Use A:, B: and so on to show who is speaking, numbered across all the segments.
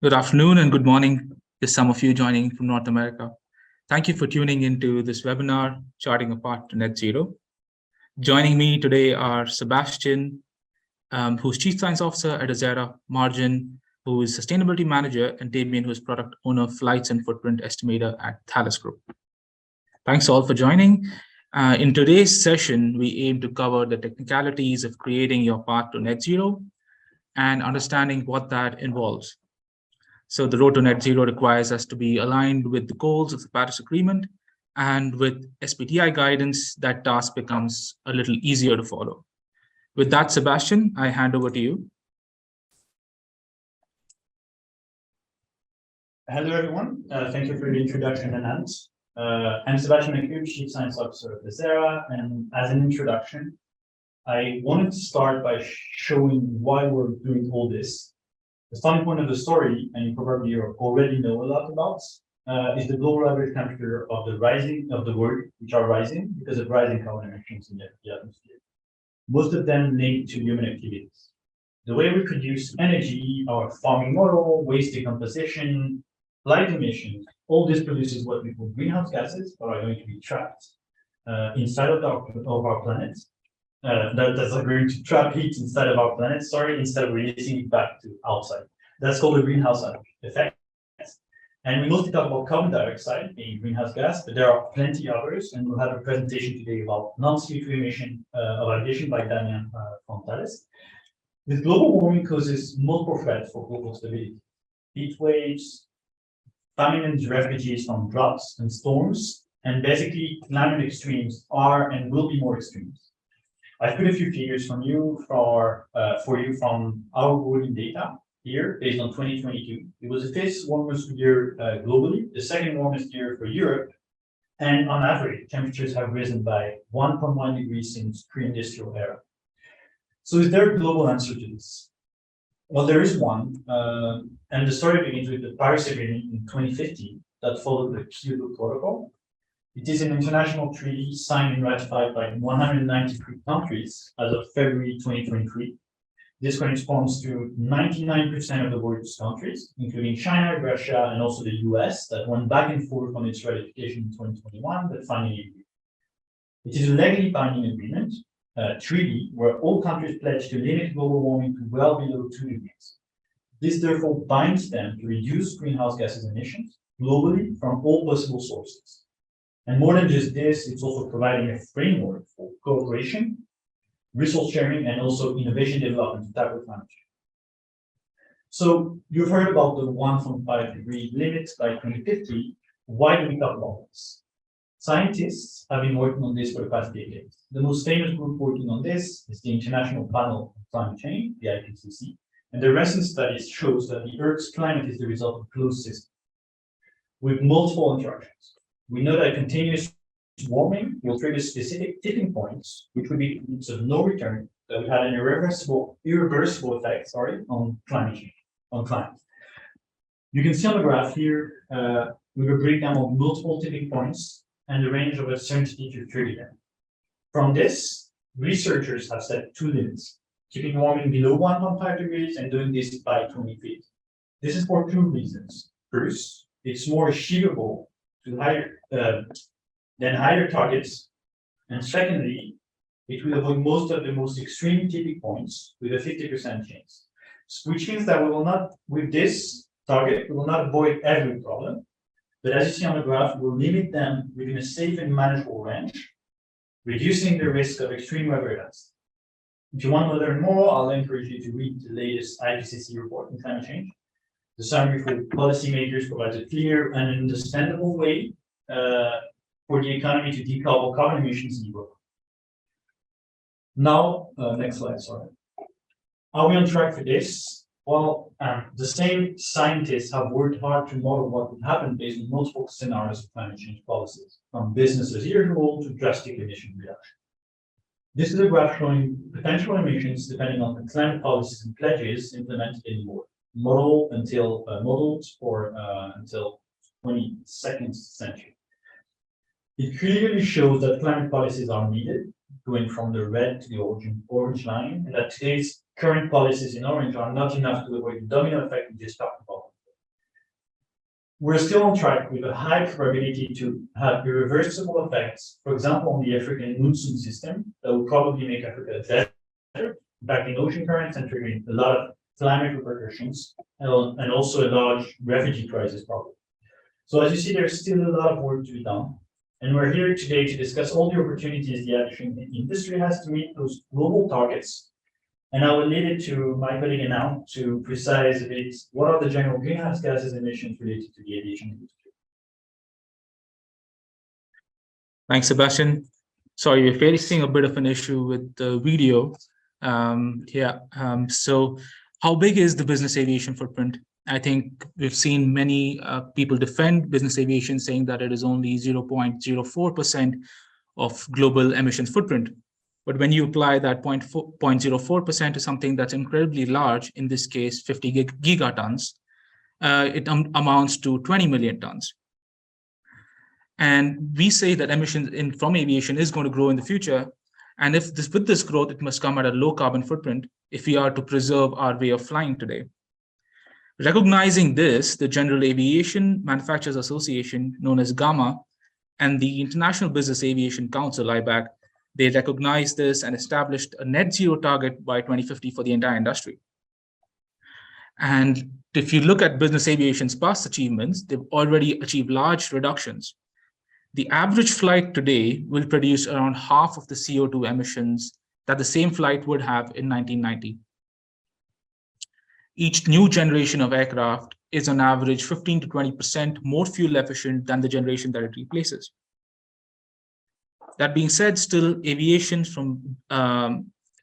A: Good afternoon and good morning to some of you joining from North America. Thank you for tuning into this webinar, Charting a Path to Net Zero. Joining me today are Sebastien, who's Chief Science Officer at Azzera, Margin, who is Sustainability Manager, and Damien, who is Product Owner, Flights and Footprint Estimator at Thales Group. Thanks all for joining. In today's session, we aim to cover the technicalities of creating your path to net zero and understanding what that involves. So the road to net zero requires us to be aligned with the goals of the Paris Agreement, and with SBTi guidance, that task becomes a little easier to follow. With that, Sebastien, I hand over to you.
B: Hello, everyone. Thank you for the introduction, Anand. I'm Sebastien Lacube, Chief Science Officer of Azzera, and as an introduction, I wanted to start by showing why we're doing all this. The starting point of the story, and you probably already know a lot about, is the global average temperature of the world, which are rising because of rising carbon emissions in the atmosphere. Most of them linked to human activities. The way we produce energy, our farming model, waste decomposition, light emissions, all this produces what we call greenhouse gases that are going to be trapped inside of our planet. That's going to trap heat inside of our planet, instead of releasing it back to outside. That's called the greenhouse effect. And we mostly talk about carbon dioxide being greenhouse gas, but there are plenty others, and we'll have a presentation today about non-CO2 emission of aviation by Damien from Thales. This global warming causes multiple threats for global stability. Heat waves, famine and refugees from droughts and storms, and basically climate extremes are and will be more extremes. I've put a few figures for you from our working data here based on 2022. It was the fifth warmest year globally, the second warmest year for Europe, and on average, temperatures have risen by 1.1 degrees since pre-industrial era. So is there a global answer to this? Well, there is one, and the story begins with the Paris Agreement in 2050 that followed the Kyoto Protocol. It is an international treaty signed and ratified by 193 countries as of February 2023. This corresponds to 99% of the world's countries, including China, Russia, and also the US, that went back and forth on its ratification in 2021, but finally agreed. It is a legally binding agreement, treaty, where all countries pledge to limit global warming to well below 2 degrees. This therefore binds them to reduce greenhouse gases emissions globally from all possible sources. And more than just this, it's also providing a framework for cooperation, resource sharing, and also innovation development to tackle climate change. So you've heard about the 1.5 degree limit by 2050. Why do we talk about this? Scientists have been working on this for the past decades. The most famous group working on this is the International Panel on Climate Change, the IPCC, and the recent studies shows that the Earth's climate is the result of a closed system with multiple interactions. We know that continuous warming will trigger specific tipping points, which would be points of no return that would have an irreversible effect, on climate change, on climate. You can see on the graph here with a breakdown of multiple tipping points and the range of uncertainty to trigger them. From this, researchers have set two limits: keeping warming below 1.5 degrees and doing this by 2050. This is for two reasons. First, it's more achievable than higher targets, and secondly, it will avoid most of the most extreme tipping points with a 50% chance, which means that we will not, with this target, we will not avoid every problem, but as you see on the graph, we will limit them within a safe and manageable range, reducing the risk of extreme weather events. If you want to learn more, I'll encourage you to read the latest IPCC report on climate change. The summary for policymakers provides a clear and understandable way for the economy to decouple carbon emissions in the world. Now, next slide, sorry. Are we on track for this? Well, the same scientists have worked hard to model what would happen based on multiple scenarios of climate change policies, from business as usual to drastic emission reduction. This is a graph showing potential emissions depending on the climate policies and pledges implemented in the world. Modeled for until 22nd century. It clearly shows that climate policies are needed, going from the red to the orange line, and that today's current policies in orange are not enough to avoid the domino effect we just talked about. we're still on track with a high probability to have irreversible effects, for example, on the African monsoon system, that will probably make Africa better, impacting ocean currents and triggering a lot of climate repercussions, and also a large refugee crisis problem. So as you see, there's still a lot of work to be done. And we're here today to discuss all the opportunities the aviation industry has to meet those global targets. And I will leave it to my colleague now to precise a bit what are the general greenhouse gases emissions related to the aviation industry.
A: Thanks, Sebastien. Sorry, we're facing a bit of an issue with the video. So how big is the business aviation footprint? I think we've seen many people defend business aviation, saying that it is only 0.04% of global emissions footprint. But when you apply that 0.04% to something that's incredibly large, in this case, 50 gigatons, it amounts to 20 million tons. And we say that emissions from aviation is going to grow in the future. And with this growth, it must come at a low carbon footprint if we are to preserve our way of flying today. Recognizing this, the General Aviation Manufacturers Association, known as GAMA, and the International Business Aviation Council, IBAC, they recognized this and established a net zero target by 2050 for the entire industry. And if you look at business aviation's past achievements, they've already achieved large reductions. The average flight today will produce around half of the CO2 emissions that the same flight would have in 1990. Each new generation of aircraft is on average 15 to 20% more fuel efficient than the generation that it replaces. That being said, still aviation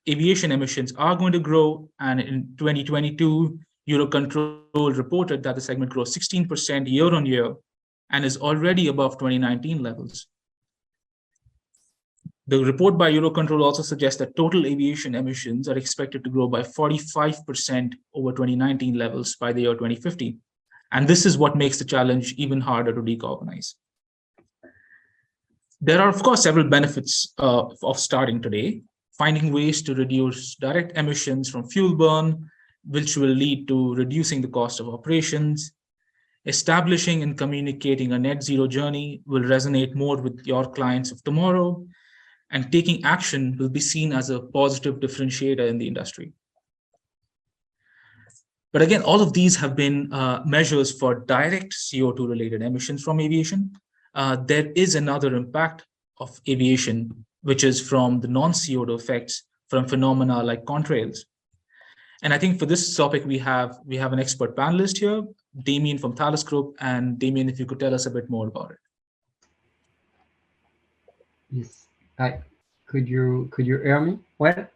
A: emissions are going to grow, and in 2022, Eurocontrol reported that the segment grows 16% year on year and is already above 2019 levels. The report by Eurocontrol also suggests that total aviation emissions are expected to grow by 45% over 2019 levels by the year 2050. And this is what makes the challenge even harder to decarbonize. There are, of course, several benefits of starting today. Finding ways to reduce direct emissions from fuel burn, which will lead to reducing the cost of operations. Establishing and communicating a net zero journey will resonate more with your clients of tomorrow, and taking action will be seen as a positive differentiator in the industry. But again, all of these have been measures for direct CO2 related emissions from aviation. There is another impact of aviation, which is from the non-CO2 effects from phenomena like contrails. And I think for this topic, we have an expert panelist here, Damien from Thales Group. And Damien, if you could tell us a bit more about it.
C: Yes. Hi. Could you hear me well?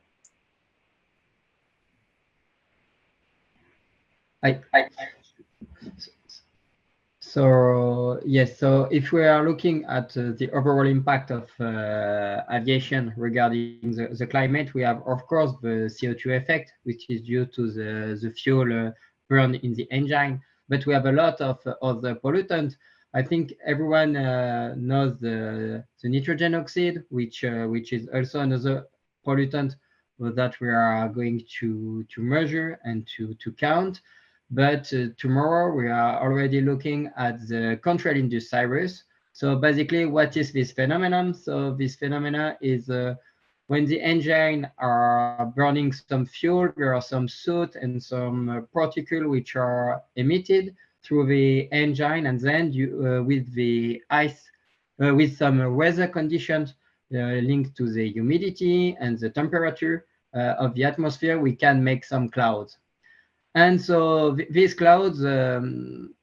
C: So yes, so if we are looking at the overall impact of aviation regarding the climate, we have, of course, the CO2 effect, which is due to the fuel burned in the engine, but we have a lot of other pollutants. I think everyone knows the nitrogen oxide, which is also another pollutant that we are going to measure and to count. But tomorrow we are already looking at the contrail-induced cirrus. So basically, what is this phenomenon? So this phenomenon is when the engine are burning some fuel, there are some soot and some particles which are emitted through the engine, and then with the ice, with some weather conditions linked to the humidity and the temperature of the atmosphere, we can make some clouds. And so these clouds have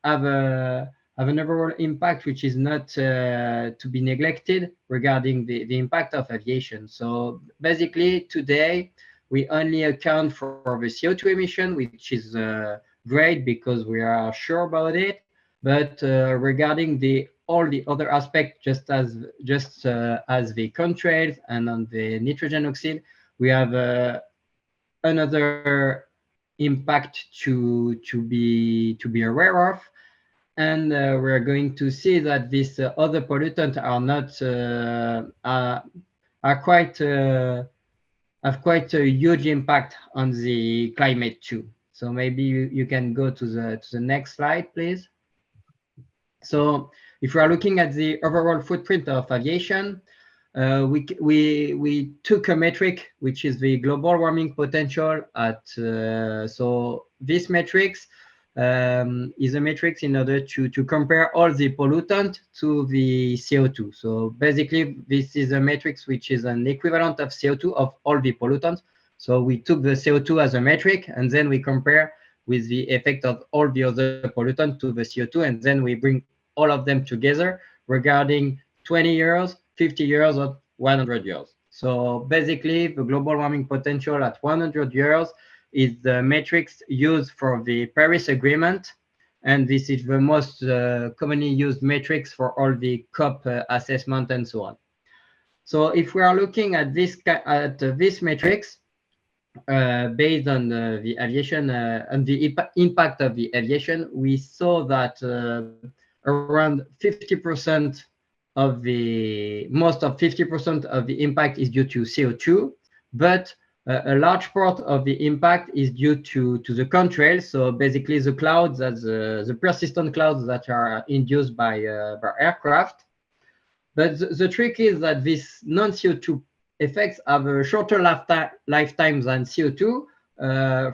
C: an overall impact which is not to be neglected regarding the impact of aviation. So basically today we only account for the CO2 emission, which is great because we are sure about it. But regarding all the other aspects, just as the contrails and on the nitrogen oxide, we have another impact to be aware of, and we're going to see that these other pollutants are not have quite a huge impact on the climate too. So maybe you can go to the next slide, please. So if we are looking at the overall footprint of aviation, we took a metric, which is the global warming potential at, so this matrix is a matrix in order to compare all the pollutant to the CO2. So basically, this is a matrix which is an equivalent of CO2 of all the pollutants. So we took the CO2 as a metric, and then we compare with the effect of all the other pollutants to the CO2, and then we bring all of them together regarding 20 years, 50 years, or 100 years. So basically, the global warming potential at 100 years is the matrix used for the Paris Agreement, and this is the most commonly used matrix for all the COP assessment and so on. So if we are looking at this matrix, based on the aviation and the impact of the aviation, we saw that around 50% of most of 50% of the impact is due to CO2, but a large part of the impact is due to the contrails. So basically the clouds, the persistent clouds that are induced by aircraft. But the trick is that these non-CO2 effects have a shorter lifetime than CO2.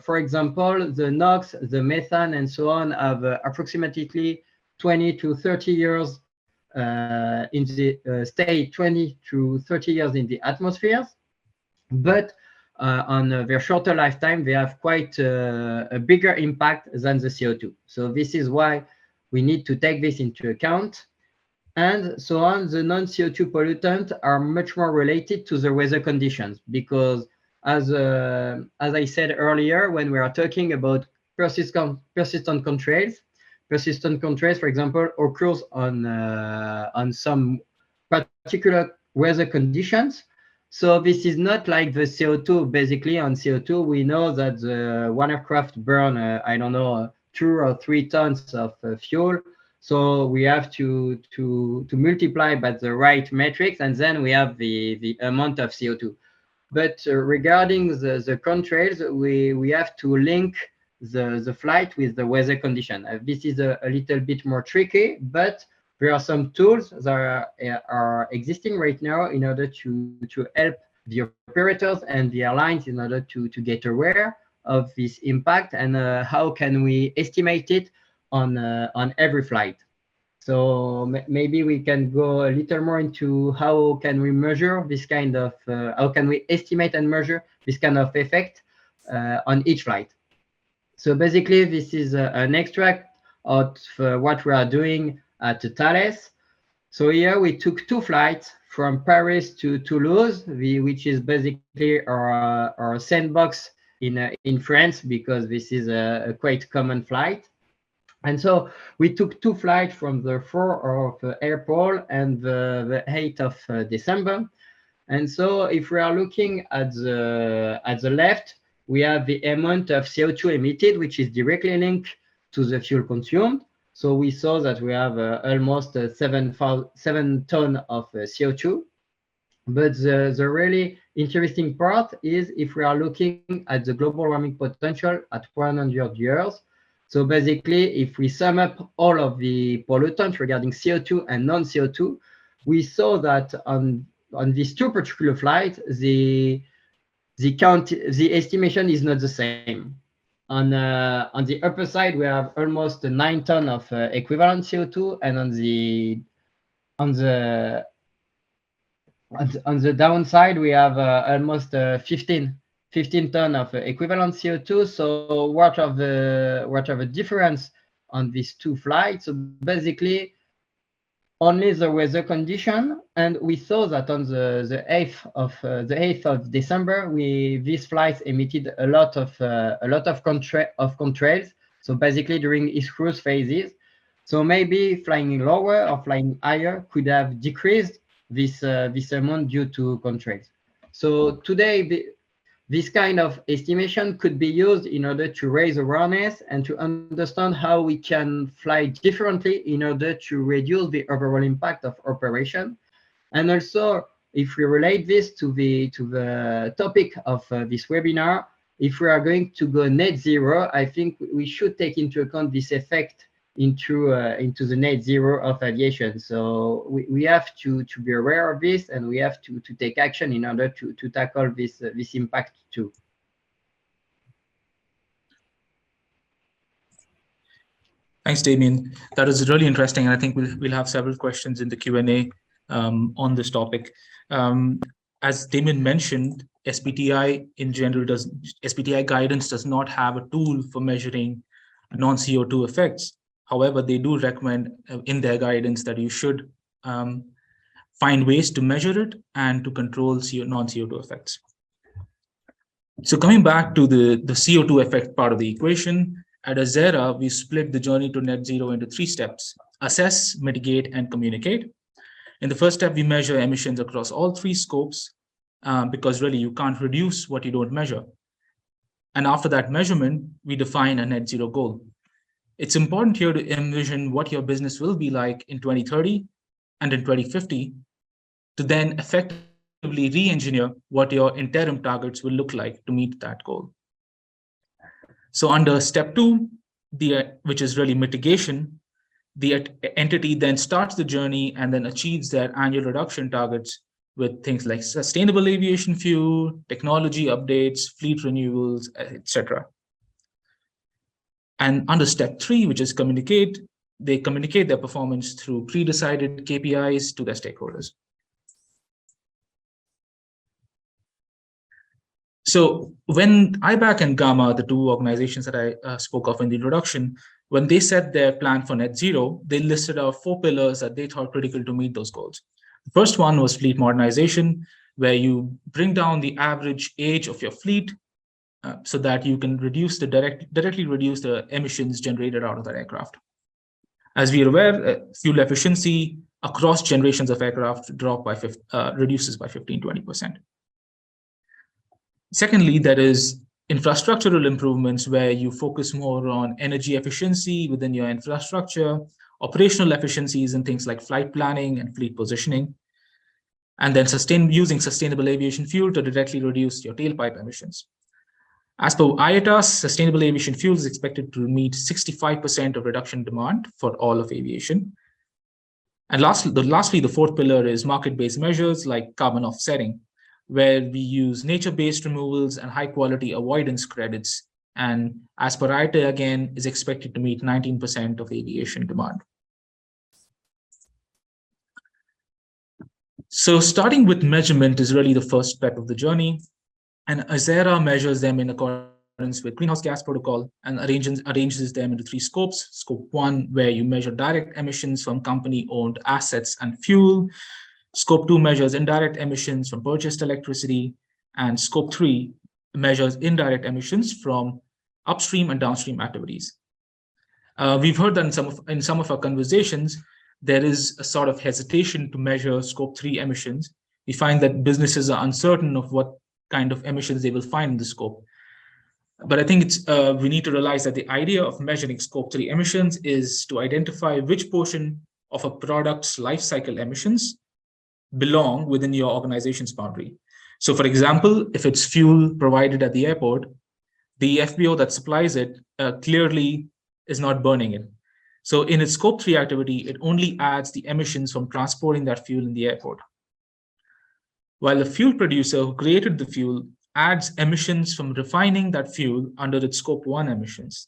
C: For example, the NOx, the methane, and so on have approximately 20 to 30 years in the stay 20 to 30 years in the atmosphere. But on their shorter lifetime, they have quite a bigger impact than the CO2. So this is why we need to take this into account. And so on, the non-CO2 pollutants are much more related to the weather conditions, because as I said earlier, when we are talking about persistent contrails, for example, occurs on some particular weather conditions. So this is not like the CO2. Basically, on CO2, we know that one aircraft burn, I don't know, 2 or 3 tons of fuel. So we have to multiply by the right metrics, and then we have the amount of CO2. But regarding the contrails, we have to link the flight with the weather condition. This is a little bit more tricky, but there are some tools that are existing right now in order to help the operators and the airlines in order to get aware of this impact and how can we estimate it on every flight. So maybe we can go a little more into how can we measure this kind of, how can we estimate and measure this kind of effect on each flight. So basically, this is an extract of what we are doing at Thales. So here we took 2 flights from Paris to Toulouse, which is basically our sandbox in France, because this is a quite common flight. And so we took 2 flights from the 4th of April and the 8th of December. And so if we are looking at the left, we have the amount of CO2 emitted, which is directly linked to the fuel consumed. So we saw that we have almost 7 tons of CO2. But the really interesting part is if we are looking at the global warming potential at 100 years. So basically, if we sum up all of the pollutants regarding CO2 and non-CO2, we saw that on these 2 particular flights, the estimation is not the same. On the upper side, we have almost 9 tons of equivalent CO2, and on the downside, we have almost 15 tons of equivalent CO2. So what of the difference on these 2 flights? So basically, only the weather condition, and we saw that on the 8th of December, these flights emitted a lot of contrails. So basically, during its cruise phases, so maybe flying lower or flying higher could have decreased this amount due to contrails. So today, this kind of estimation could be used in order to raise awareness and to understand how we can fly differently in order to reduce the overall impact of operation. And also, if we relate this to the topic of this webinar, if we are going to go net zero, I think we should take into account this effect into the net zero of aviation. So we have to be aware of this, and we have to take action in order to tackle this impact too.
A: Thanks, Damien. That is really interesting, and I think we'll have several questions in the Q&A on this topic. As Damien mentioned, SBTI in general SBTI guidance does not have a tool for measuring non-CO2 effects. However, they do recommend in their guidance that you should find ways to measure it and to control non-CO2 effects. So coming back to the CO2 effect part of the equation, at Azzera, we split the journey to net zero into 3 steps: assess, mitigate, and communicate. In the first step, we measure emissions across all 3 scopes because really you can't reduce what you don't measure. And after that measurement, we define a net zero goal. It's important here to envision what your business will be like in 2030 and in 2050 to then effectively re-engineer what your interim targets will look like to meet that goal. So under step 2, which is really mitigation, the entity then starts the journey and then achieves their annual reduction targets with things like sustainable aviation fuel, technology updates, fleet renewals, etc. And under step 3, which is communicate, they communicate their performance through pre-decided KPIs to their stakeholders. So when IBAC and Gamma, the 2 organizations that I spoke of in the introduction, when they set their plan for net zero, they listed out 4 pillars that they thought critical to meet those goals. The first one was fleet modernization, where you bring down the average age of your fleet so that you can directly reduce the emissions generated out of that aircraft. As we are aware, fuel efficiency across generations of aircraft reduces by 15–20%. Secondly, there is infrastructural improvements where you focus more on energy efficiency within your infrastructure, operational efficiencies in things like flight planning and fleet positioning, and then using sustainable aviation fuel to directly reduce your tailpipe emissions. As per IATA, sustainable aviation fuel is expected to meet 65% of reduction demand for all of aviation. And lastly, the 4th pillar is market-based measures like carbon offsetting, where we use nature-based removals and high-quality avoidance credits. And as per IATA, again, is expected to meet 19% of aviation demand. So starting with measurement is really the first step of the journey. And Azzera measures them in accordance with greenhouse gas protocol and arranges them into 3 scopes. Scope 1, where you measure direct emissions from company-owned assets and fuel. Scope 2 measures indirect emissions from purchased electricity, and Scope 3 measures indirect emissions from upstream and downstream activities. We've heard that in some of our conversations, there is a sort of hesitation to measure Scope 3 emissions. We find that businesses are uncertain of what kind of emissions they will find in the scope. But I think we need to realize that the idea of measuring Scope 3 emissions is to identify which portion of a product's life cycle emissions belong within your organization's boundary. So for example, if it's fuel provided at the airport, the FBO that supplies it clearly is not burning it. So in its Scope 3 activity, it only adds the emissions from transporting that fuel in the airport. While the fuel producer who created the fuel adds emissions from refining that fuel under its Scope 1 emissions.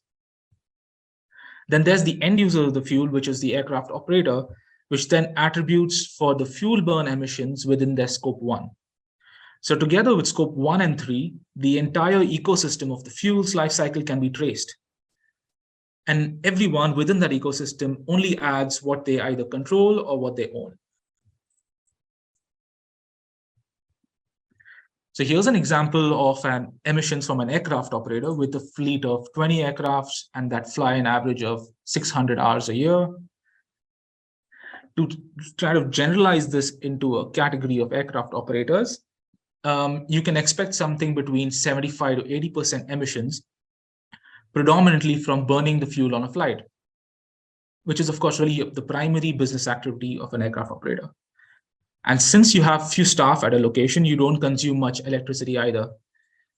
A: Then there's the end user of the fuel, which is the aircraft operator, which then attributes for the fuel burn emissions within their Scope 1. So together with Scope 1 and 3, the entire ecosystem of the fuel's life cycle can be traced. And everyone within that ecosystem only adds what they either control or what they own. So here's an example of an emissions from an aircraft operator with a fleet of 20 aircrafts and that fly an average of 600 hours a year. To try to generalize this into a category of aircraft operators, you can expect something between 75 to 80% emissions, predominantly from burning the fuel on a flight, which is of course really the primary business activity of an aircraft operator. And since you have few staff at a location, you don't consume much electricity either.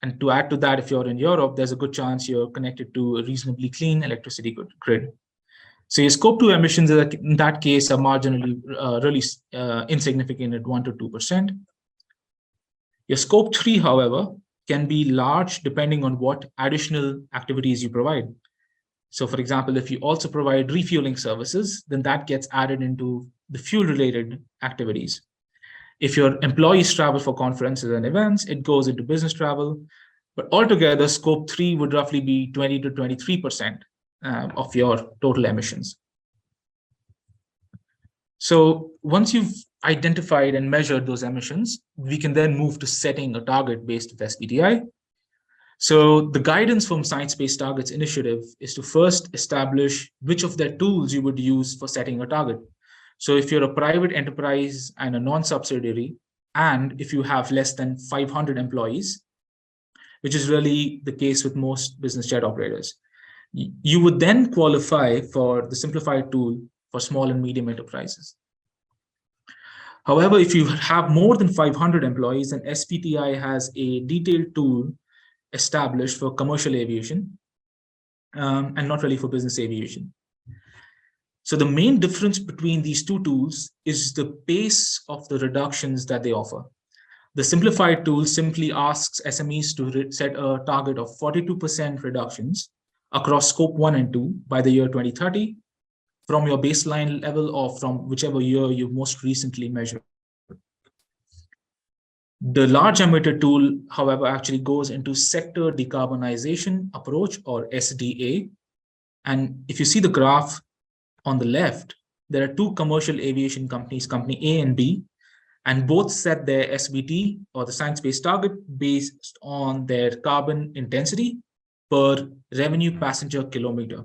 A: And to add to that, if you're in Europe, there's a good chance you're connected to a reasonably clean electricity grid. So your scope 2 emissions in that case are marginally really insignificant at 1 to 2%. Your scope 3, however, can be large depending on what additional activities you provide. So for example, if you also provide refueling services, then that gets added into the fuel-related activities. If your employees travel for conferences and events, it goes into business travel. But altogether, scope 3 would roughly be 20 to 23% of your total emissions. So once you've identified and measured those emissions, we can then move to setting a target based with SBTI. So the guidance from Science Based Targets Initiative is to first establish which of their tools you would use for setting a target. So if you're a private enterprise and a non-subsidiary, and if you have less than 500 employees, which is really the case with most business jet operators, you would then qualify for the simplified tool for small and medium enterprises. However, if you have more than 500 employees, then SBTI has a detailed tool established for commercial aviation and not really for business aviation. So the main difference between these two tools is the pace of the reductions that they offer. The simplified tool simply asks SMEs to set a target of 42% reductions across scope 1 and 2 by the year 2030 from your baseline level or from whichever year you most recently measured. The large emitter tool, however, actually goes into sector decarbonization approach, or SDA. And if you see the graph on the left, there are two commercial aviation companies, company A and B, and both set their SBT, or the science-based target, based on their carbon intensity per revenue passenger kilometer.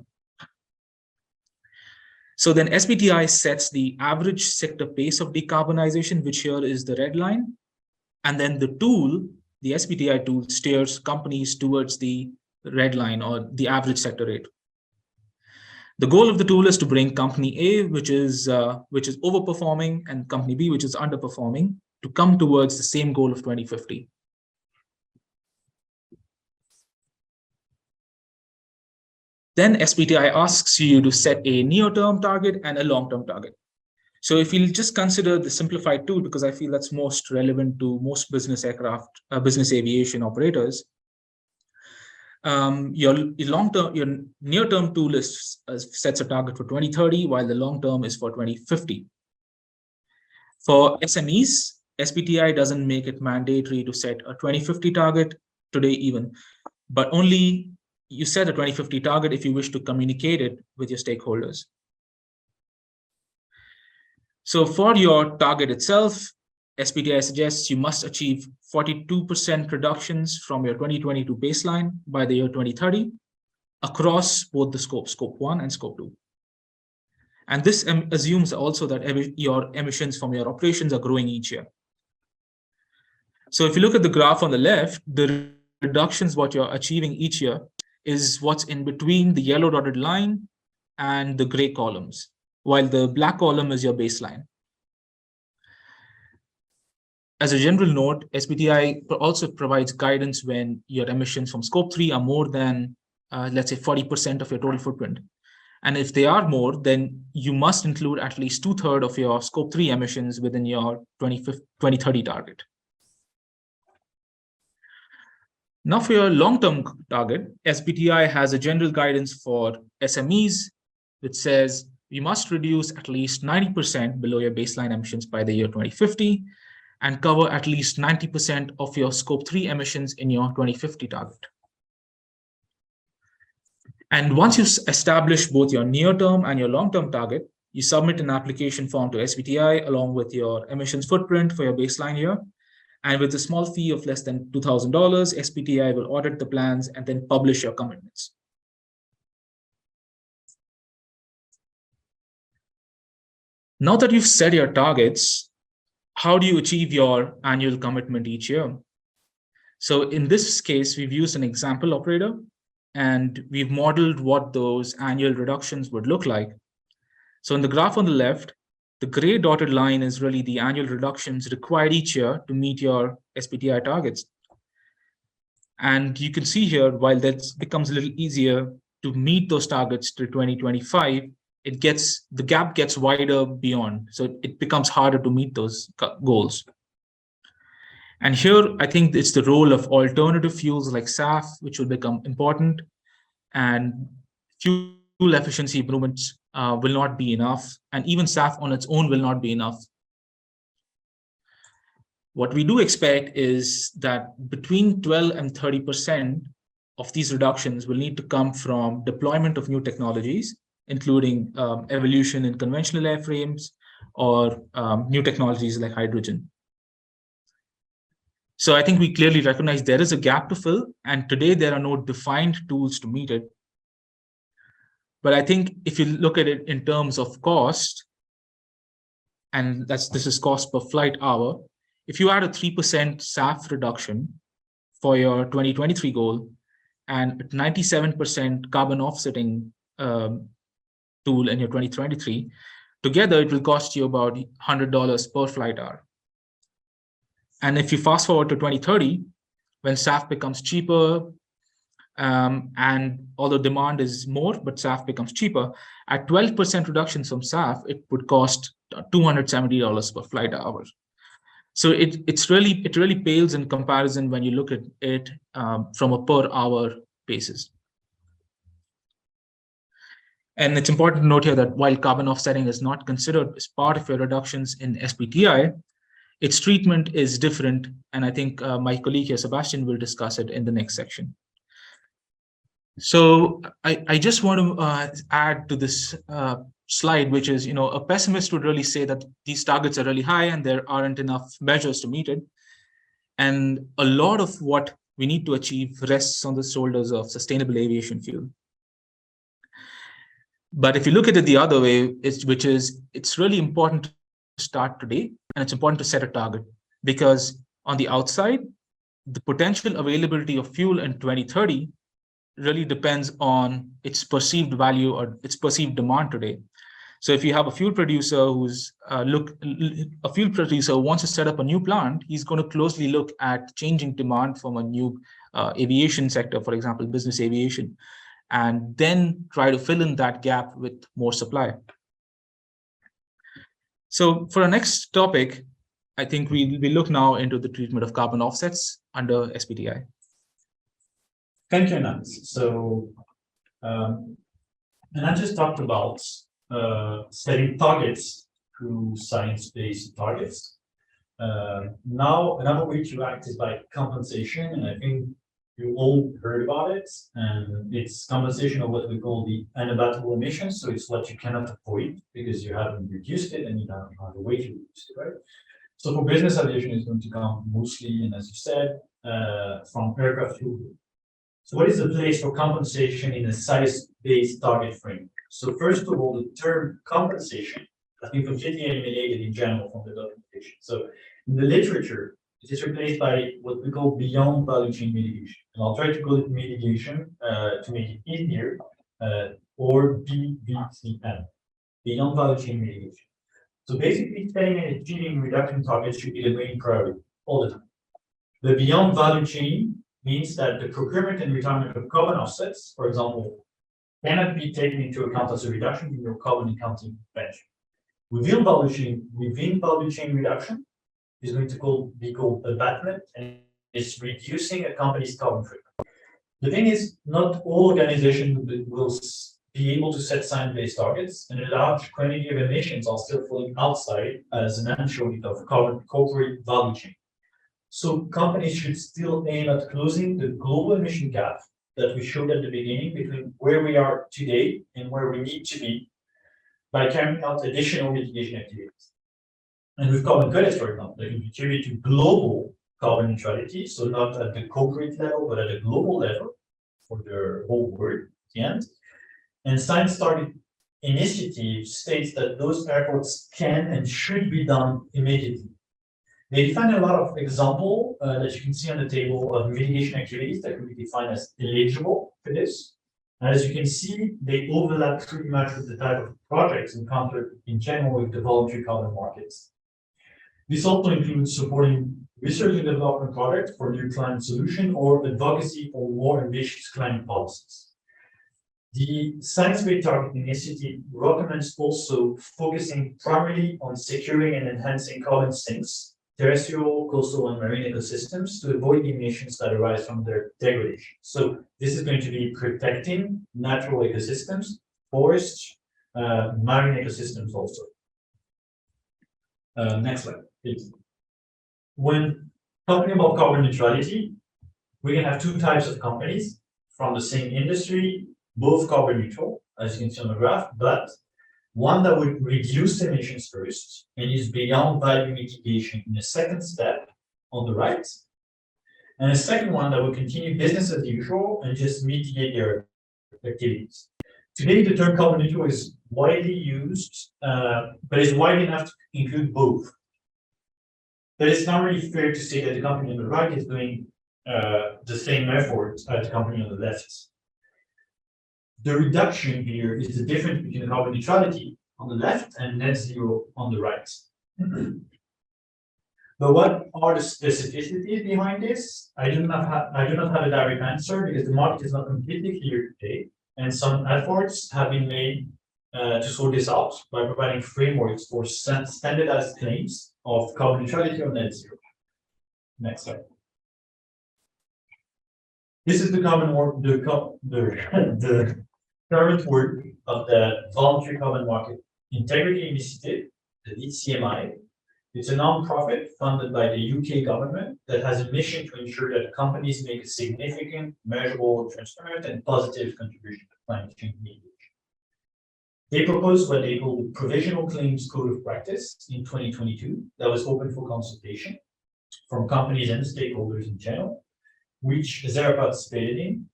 A: So then SBTI sets the average sector pace of decarbonization, which here is the red line. And then the tool, the SBTI tool, steers companies towards the red line, or the average sector rate. The goal of the tool is to bring company A, which is overperforming, and company B, which is underperforming, to come towards the same goal of 2050. Then SBTI asks you to set a near-term target and a long-term target. So if you'll just consider the simplified tool, because I feel that's most relevant to most business business aviation operators, your near-term tool sets a target for 2030, while the long-term is for 2050. For SMEs, SBTI doesn't make it mandatory to set a 2050 target today even, but only you set a 2050 target if you wish to communicate it with your stakeholders. So for your target itself, SBTI suggests you must achieve 42% reductions from your 2022 baseline by the year 2030 across both the scope 1 and scope 2. And this assumes also that your emissions from your operations are growing each year. So if you look at the graph on the left, the reductions what you're achieving each year is what's in between the yellow dotted line and the gray columns, while the black column is your baseline. As a general note, SBTI also provides guidance when your emissions from scope 3 are more than, let's say, 40% of your total footprint. And if they are more, then you must include at least 2/3 of your scope 3 emissions within your 2030 target. Now for your long-term target, SBTI has a general guidance for SMEs, which says you must reduce at least 90% below your baseline emissions by the year 2050 and cover at least 90% of your scope 3 emissions in your 2050 target. And once you establish both your near-term and your long-term target, you submit an application form to SBTI along with your emissions footprint for your baseline year. And with a small fee of less than $2,000, SBTI will audit the plans and then publish your commitments. Now that you've set your targets, how do you achieve your annual commitment each year? So in this case, we've used an example operator, and we've modeled what those annual reductions would look like. So in the graph on the left, the gray dotted line is really the annual reductions required each year to meet your SBTI targets. And you can see here, while that becomes a little easier to meet those targets to 2025, the gap gets wider beyond, so it becomes harder to meet those goals. And here, I think it's the role of alternative fuels like SAF, which will become important, and fuel efficiency improvements will not be enough, and even SAF on its own will not be enough. What we do expect is that between 12 and 30% of these reductions will need to come from deployment of new technologies, including evolution in conventional airframes or new technologies like hydrogen. So I think we clearly recognize there is a gap to fill, and today there are no defined tools to meet it. But I think if you look at it in terms of cost, and this is cost per flight hour, if you add a 3% SAF reduction for your 2023 goal and 97% carbon offsetting tool in your 2023, together it will cost you about $100 per flight hour. And if you fast forward to 2030, when SAF becomes cheaper, and although demand is more, but SAF becomes cheaper, at 12% reductions from SAF, it would cost $270 per flight hour. So it really pales in comparison when you look at it from a per hour basis. And it's important to note here that while carbon offsetting is not considered as part of your reductions in SBTI, its treatment is different. And I think my colleague here, Sebastien, will discuss it in the next section. So I just want to add to this slide, which is, a pessimist would really say that these targets are really high and there aren't enough measures to meet it. And a lot of what we need to achieve rests on the shoulders of sustainable aviation fuel. But if you look at it the other way, it's really important to start today, and it's important to set a target, because on the outside, the potential availability of fuel in 2030 really depends on its perceived value or its perceived demand today. So if you have a fuel producer who's wants to set up a new plant, he's going to closely look at changing demand from a new aviation sector, for example, business aviation, and then try to fill in that gap with more supply. So for our next topic, I think we look now into the treatment of carbon offsets under SBTI.
B: Thank you, Nance. So, and I just talked about setting targets through science-based targets. Now, another way to act is by compensation, and I think you all heard about it. And it's compensation of what we call the unabattable emissions. So it's what you cannot avoid because you haven't reduced it and you don't have a way to reduce it, right? So for business aviation, it's going to come mostly, and as you said, from aircraft fuel. So what is the place for compensation in a science-based target frame? So first of all, the term compensation has been completely eliminated in general from the documentation. So in the literature, it is replaced by what we call beyond value chain mitigation. And I'll try to call it mitigation to make it easier, or BVCM, beyond value chain mitigation. So basically, setting and achieving reduction targets should be the main priority all the time. The beyond value chain means that the procurement and retirement of carbon offsets, for example, cannot be taken into account as a reduction in your carbon accounting bench. Within value chain reduction is going to be called abatement, and it's reducing a company's carbon footprint. The thing is, not all organizations will be able to set science-based targets, and a large quantity of emissions are still falling outside as an anchovy of carbon corporate value chain. So companies should still aim at closing the global emission gap that we showed at the beginning between where we are today and where we need to be by carrying out additional mitigation activities. And with carbon credits, for example, they can contribute to global carbon neutrality, so not at the corporate level, but at a global level for the whole world at the end. And Science Target Initiative states that those efforts can and should be done immediately. They define a lot of examples that you can see on the table of mitigation activities that can be defined as eligible for this. And as you can see, they overlap pretty much with the type of projects encountered in general with the voluntary carbon markets. This also includes supporting research and development projects for new climate solution or advocacy for more ambitious climate policies. The Science-Based Target Initiative recommends also focusing primarily on securing and enhancing carbon sinks, terrestrial, coastal, and marine ecosystems to avoid the emissions that arise from their degradation. So this is going to be protecting natural ecosystems, forests, marine ecosystems also. Next slide, please. When talking about carbon neutrality, we can have two types of companies from the same industry, both carbon neutral, as you can see on the graph, but one that would reduce emissions first and is beyond value mitigation in the second step on the right, and a second one that will continue business as usual and just mitigate their activities. Today, the term carbon neutral is widely used, but it's wide enough to include both. But it's not really fair to say that the company on the right is doing the same effort as the company on the left. The reduction here is the difference between carbon neutrality on the left and net zero on the right. But what are the specificities behind this? I do not have a direct answer because the market is not completely clear today, and some efforts have been made to sort this out by providing frameworks for standardized claims of carbon neutrality or net zero. Next slide. This is the common work, the current work of the Voluntary Carbon Market Integrity Initiative, the VCMI. It's a non-profit funded by the UK government that has a mission to ensure that companies make a significant, measurable, transparent, and positive contribution to climate change mitigation. They proposed what they call the Provisional Claims Code of Practice in 2022 that was open for consultation from companies and stakeholders in general, which Azzera participated in.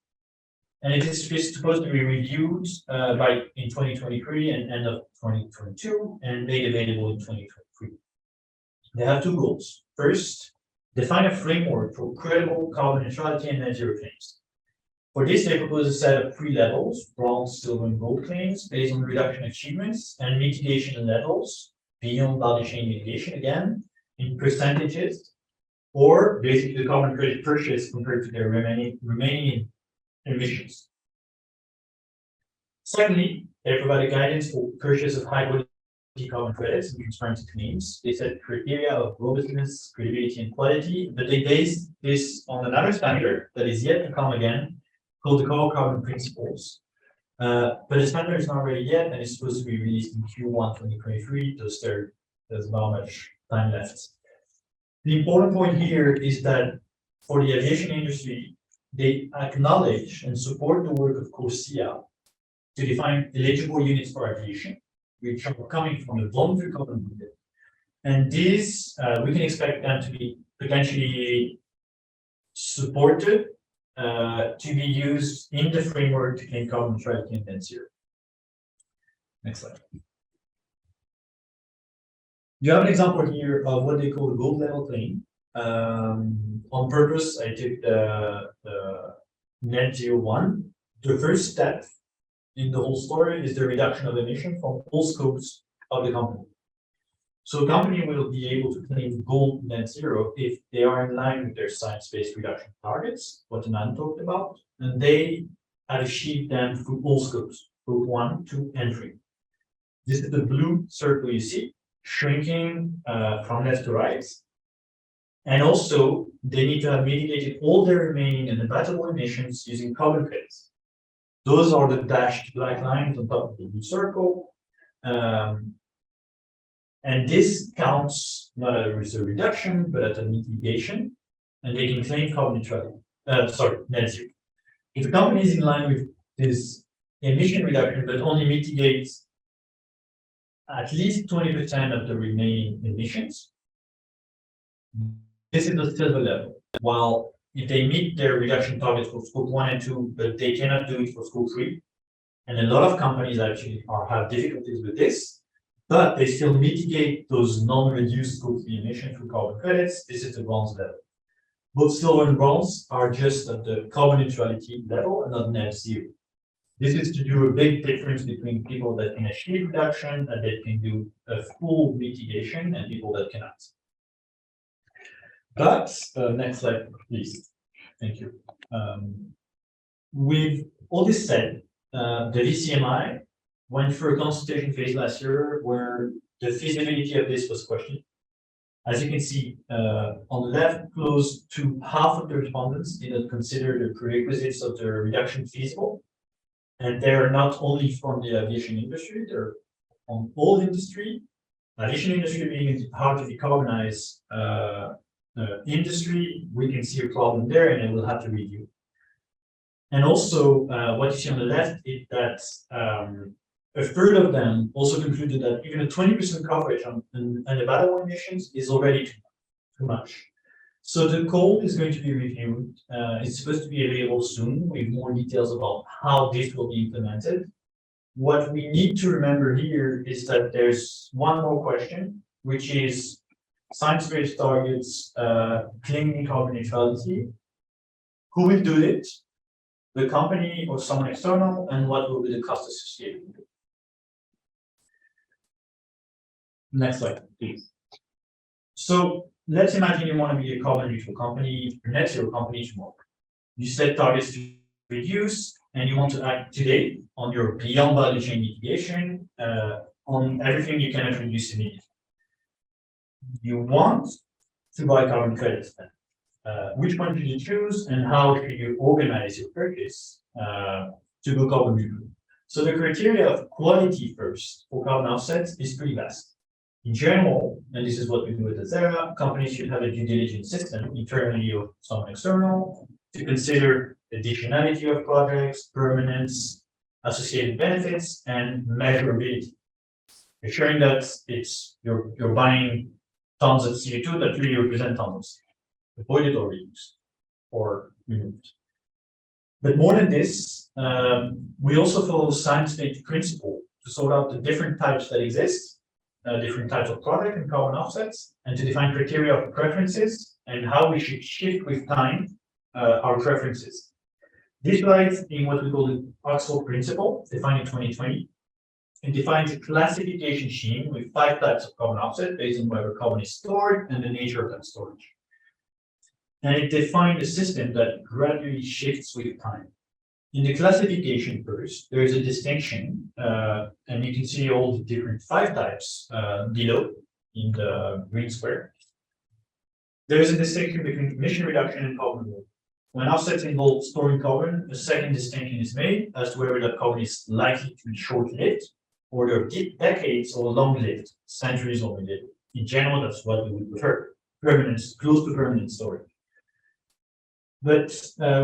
B: And it is supposed to be reviewed in 2023 and end of 2022 and made available in 2023. They have two goals. First, define a framework for credible carbon neutrality and net zero claims. For this, they propose a set of three levels: bronze, silver, and gold claims based on reduction achievements and mitigation levels beyond value chain mitigation, again, in percentages, or basically the carbon credit purchase compared to their remaining emissions. Secondly, they provide guidance for purchase of high-quality carbon credits and transparency claims. They set criteria of robustness, credibility, and quality, but they base this on another standard that is yet to come again, called the Core Carbon Principles. But the standard is not ready yet, and it's supposed to be released in Q1 2023, thus there's not much time left. The important point here is that for the aviation industry, they acknowledge and support the work of Garcia to define eligible units for aviation, which are coming from the voluntary carbon market. And these, we can expect them to be potentially supported to be used in the framework to claim carbon neutrality and net zero. Next slide. You have an example here of what they call the gold level claim. On purpose, I took the net zero one. The first step in the whole story is the reduction of emission from all scopes of the company. So a company will be able to claim gold net zero if they are in line with their science-based reduction targets, what Damien talked about, and they have achieved them through all scopes, scope 1, 2, and 3. This is the blue circle you see, shrinking from left to right. And also, they need to have mitigated all their remaining and inevitable emissions using carbon credits. Those are the dashed black lines on top of the blue circle. And this counts not as a reduction, but as a mitigation. And they can claim carbon neutrality, net zero. If a company is in line with this emission reduction, but only mitigates at least 20% of the remaining emissions, this is the silver level. While if they meet their reduction targets for scope 1 and 2, but they cannot do it for scope 3, and a lot of companies actually have difficulties with this, but they still mitigate those non-reduced scope 3 emissions through carbon credits, this is the bronze level. Both silver and bronze are just at the carbon neutrality level and not net zero. This is to do a big difference between people that can achieve reduction and that can do a full mitigation and people that cannot. But next slide, please. Thank you. With all this said, the VCMI went through a consultation phase last year where the feasibility of this was questioned. As you can see, on the left, close to half of the respondents did not consider the prerequisites of the reduction feasible. And they're not only from the aviation industry, they're on all industry. Aviation industry being hard to decarbonize industry, we can see a problem there and it will have to review. And also, what you see on the left is that a third of them also concluded that even a 20% coverage on Nevada emissions is already too much. So the code is going to be reviewed. It's supposed to be available soon with more details about how this will be implemented. What we need to remember here is that there's one more question, which is science-based targets, claiming carbon neutrality. Who will do it? The company or someone external, and what will be the cost associated with it? Next slide, please. So let's imagine you want to be a carbon neutral company, a net zero company tomorrow. You set targets to reduce, and you want to act today on your beyond value chain mitigation, on everything you cannot reduce immediately. You want to buy carbon credits then. Which one should you choose, and how should you organize your purchase to go carbon neutral? So the criteria of quality first for carbon offsets is pretty vast. In general, and this is what we do at Azzera, companies should have a due diligence system internally or some external to consider additionality of projects, permanence, associated benefits, and measurability. Ensuring that you're buying tons of CO2 that really represent tons of CO2, avoided or reduced or removed. But more than this, we also follow science-based principle to sort out the different types that exist, different types of product and carbon offsets, and to define criteria of preferences and how we should shift with time our preferences. This lies in what we call the Oxford principle, defined in 2020. It defines a classification scheme with 5 types of carbon offset based on whether carbon is stored and the nature of that storage. And it defined a system that gradually shifts with time. In the classification first, there is a distinction, and you can see all the different 5 types below in the green square. There is a distinction between emission reduction and carbon removal. When offsets involve storing carbon, a second distinction is made as to whether that carbon is likely to be short-lived, or they're decades or long-lived, centuries or lived. In general, that's what we would prefer, permanence, close to permanent storage. But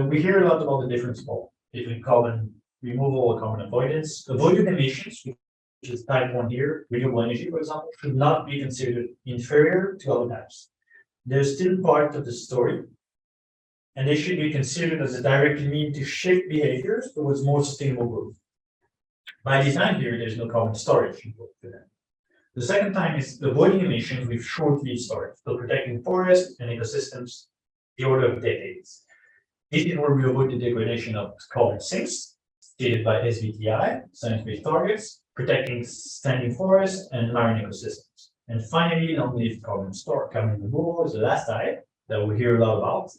B: we hear a lot about the difference between carbon removal and carbon avoidance. Avoided emissions, which is type 1 here, renewable energy, for example, should not be considered inferior to other types. They're still part of the story, and they should be considered as a direct mean to shift behaviors towards more sustainable growth. By design here, there's no carbon storage involved for them. The second time is avoiding emissions with short-lived storage, so protecting forests and ecosystems the order of decades. This is where we avoid the degradation of carbon sinks, stated by SBTi, science-based targets, protecting standing forests and marine ecosystems. And finally, long-lived carbon removal is the last type that we hear a lot about,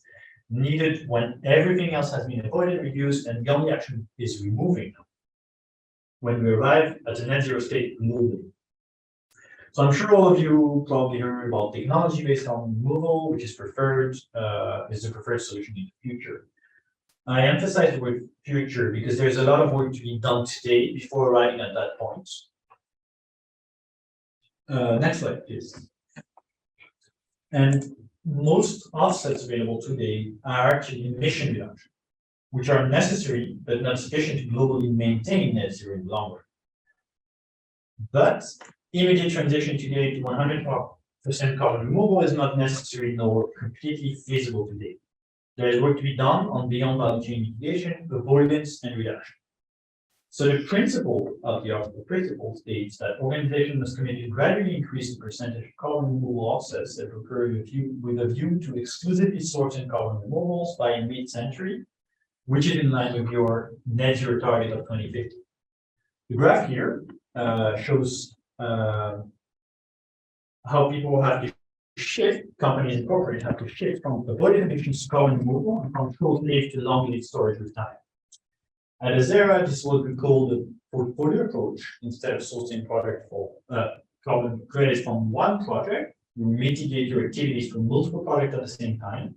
B: needed when everything else has been avoided, reduced, and the only action is removing them when we arrive at a net zero state globally. So I'm sure all of you probably heard about technology-based carbon removal, which is the preferred solution in the future. I emphasize the word future because there's a lot of work to be done today before arriving at that point. Next slide, please. And most offsets available today are actually emission reduction, which are necessary but not sufficient to globally maintain net zero in the long run. But immediate transition today to 100% carbon removal is not necessary nor completely feasible today. There is work to be done on beyond value chain mitigation, avoidance, and reduction. So the principle of the article principle states that organizations must commit to gradually increase the percentage of carbon removal offsets that occur with a view to exclusively sourcing carbon removals by mid-century, which is in line with your net zero target of 2050. The graph here shows how people have to shift, companies and corporates have to shift from avoided emissions to carbon removal and from short-lived to long-lived storage with time. At Azzera, this is what we call the portfolio approach. Instead of sourcing product for carbon credits from one project, you mitigate your activities from multiple projects at the same time.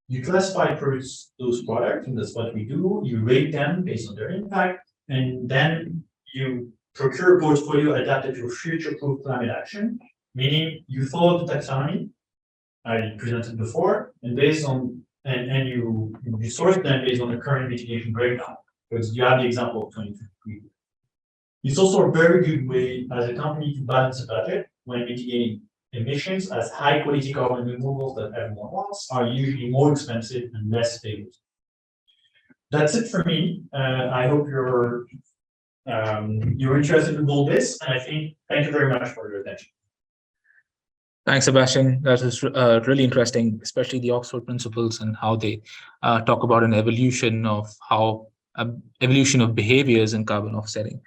B: You classify first those products, and that's what we do. You rate them based on their impact, and then you procure a portfolio adapted to future-proof climate action, meaning you follow the taxonomy I presented before, and based on and you source them based on the current mitigation breakdown. Because you have the example of 2023. It's also a very good way as a company to balance a budget when mitigating emissions, as high quality carbon removals that everyone wants are usually more expensive and less stable. That's it for me. I hope you're interested in all this, and I think thank you very much for your attention.
A: Thanks, Sebastien. That is really interesting, especially the Oxford principles and how they talk about an evolution of behaviors in carbon offsetting.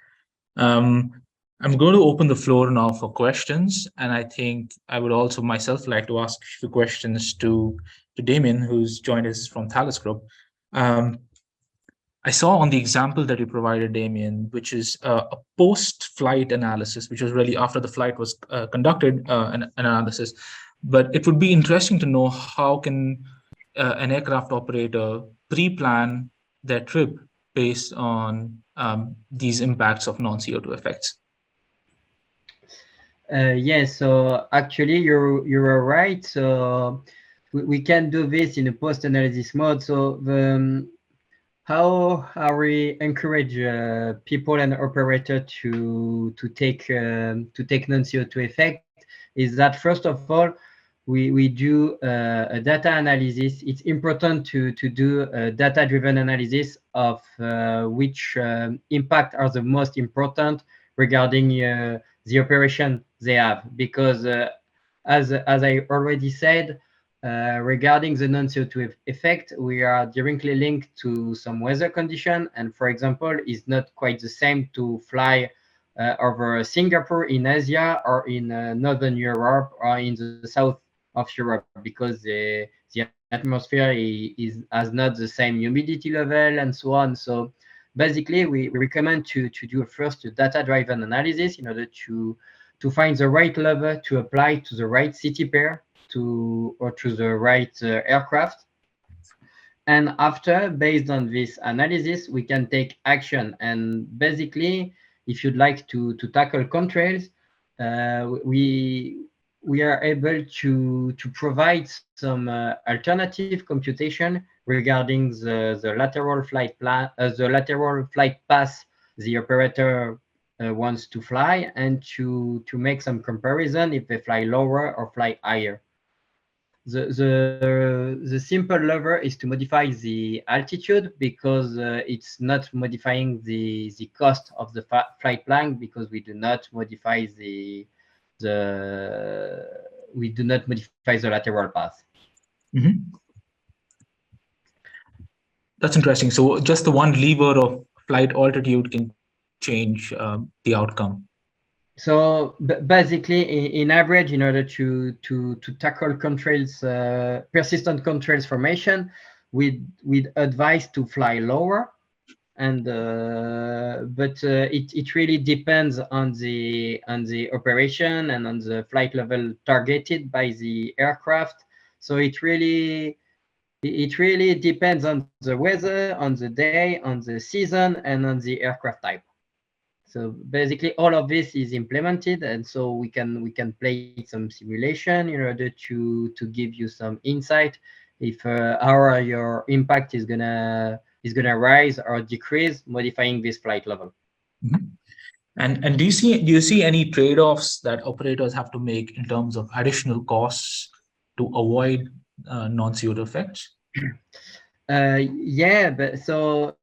A: I'm going to open the floor now for questions, and I think I would also myself like to ask a few questions to Damien, who's joined us from Thales Group. I saw on the example that you provided, Damien, which is a post-flight analysis, which was really after the flight was conducted, an analysis. But it would be interesting to know how can an aircraft operator pre-plan their trip based on these impacts of non-CO2 effects.
C: Yes, so actually you are right. So we can do this in a post-analysis mode. So how we encourage people and operator to take non-CO2 effect is that first of all we do a data analysis. It's important to do a data-driven analysis of which impact are the most important regarding the operation they have, because as I already said, regarding the non-CO2 effect, we are directly linked to some weather condition, and for example, it's not quite the same to fly over Singapore in Asia or in Northern Europe or in the south of Europe, because the atmosphere has not the same humidity level and so on. So basically, we recommend to do a first data-driven analysis in order to find the right level to apply to the right city pair or to the right aircraft. And after, based on this analysis, we can take action. And basically, if you'd like to tackle contrails, we are able to provide some alternative computation regarding the lateral flight plan, the lateral flight path the operator wants to fly, and to make some comparison if they fly lower or fly higher. The simple lever is to modify the altitude, because it's not modifying the cost of the flight plan, because we do not modify the lateral path.
A: Mm-hmm. That's interesting. So just the one lever of flight altitude can change the outcome.
C: So basically, in average, in order to tackle contrails, persistent contrails formation, we'd advise to fly lower, and but it really depends on the operation and on the flight level targeted by the aircraft. So it really depends on the weather, on the day, on the season, and on the aircraft type. So basically, all of this is implemented, and so we can play some simulation in order to give you some insight if how your impact is gonna rise or decrease, modifying this flight level.
A: Mm-hmm. And do you see any trade-offs that operators have to make in terms of additional costs to avoid non-CO2 effects?
C: Yeah, but so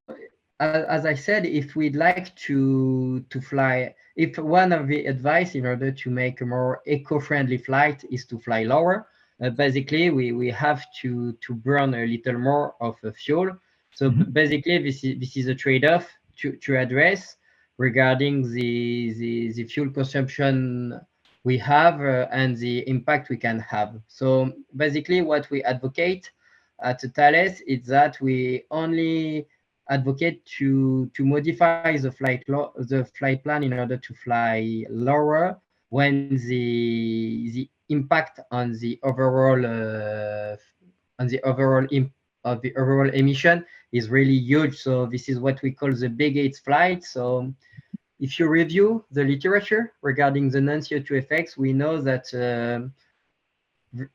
C: as I said, if we'd like to fly, if one of the advice in order to make a more eco-friendly flight is to fly lower, basically we have to burn a little more of fuel. So basically, this is a trade-off to address regarding the fuel consumption we have and the impact we can have. So basically, what we advocate at Thales is that we only advocate to modify the flight plan in order to fly lower when the impact on the overall of the overall emission is really huge. So this is what we call the big 8 flight. So if you review the literature regarding the non-CO2 effects, we know that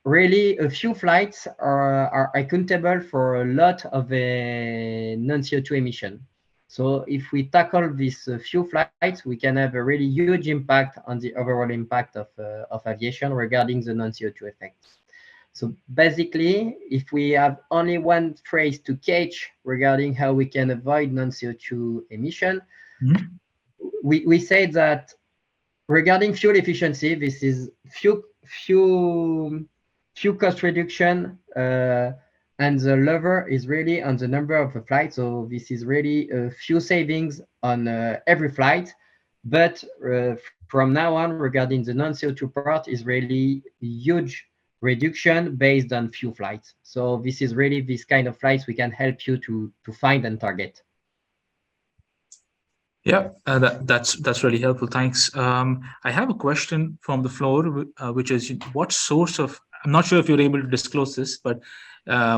C: really a few flights are accountable for a lot of non-CO2 emission. So if we tackle these few flights, we can have a really huge impact on the overall impact of aviation regarding the non-CO2 effects. So basically, if we have only one phrase to catch regarding how we can avoid non-CO2 emission, we say that regarding fuel efficiency, this is few cost reduction, and the lever is really on the number of flights. So this is really a few savings on every flight. But from now on, regarding the non-CO2 part, is really huge reduction based on few flights. So this is really this kind of flights we can help you to find and target.
A: Yeah, that's really helpful. Thanks. I have a question from the floor, which is what source of, I'm not sure if you're able to disclose this, but